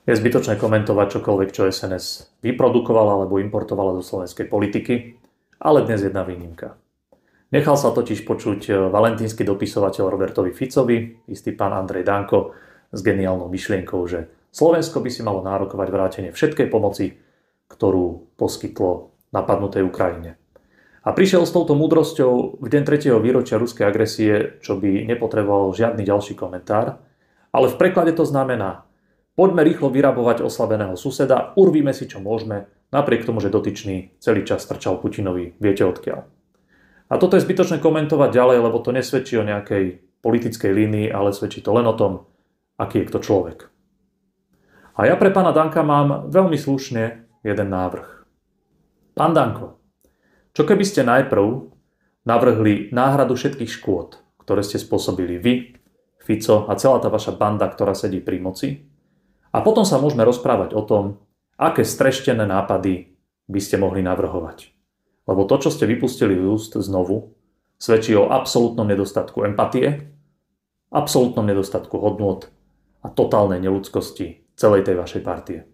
Je zbytočné komentovať čokoľvek, čo SNS vyprodukovala alebo importovala do slovenskej politiky, ale dnes jedna výnimka. Nechal sa totiž počuť valentínsky dopisovateľ Robertovi Ficovi, istý pán Andrej Danko, s geniálnou myšlienkou, že Slovensko by si malo nárokovať vrátenie všetkej pomoci, ktorú poskytlo napadnutej Ukrajine. A prišiel s touto múdrosťou v deň 3. výročia ruskej agresie, čo by nepotreboval žiadny ďalší komentár, ale v preklade to znamená: poďme rýchlo vyrabovať oslabeného suseda, urvíme si čo môžeme, napriek tomu, že dotyčný celý čas trčal Putinovi viete odkiaľ. A toto je zbytočné komentovať ďalej, lebo to nesvedčí o nejakej politickej línii, ale svedčí to len o tom, aký je kto človek. A ja pre pána Danka mám veľmi slušne jeden návrh. Pán Danko, čo keby ste najprv navrhli náhradu všetkých škôd, ktoré ste spôsobili vy, Fico a celá tá vaša banda, ktorá sedí pri moci, a potom sa môžeme rozprávať o tom, aké streštené nápady by ste mohli navrhovať. Lebo to, čo ste vypustili z úst znovu, svedčí o absolútnom nedostatku empatie, absolútnom nedostatku hodnôt a totálnej neľudskosti celej tej vašej partie.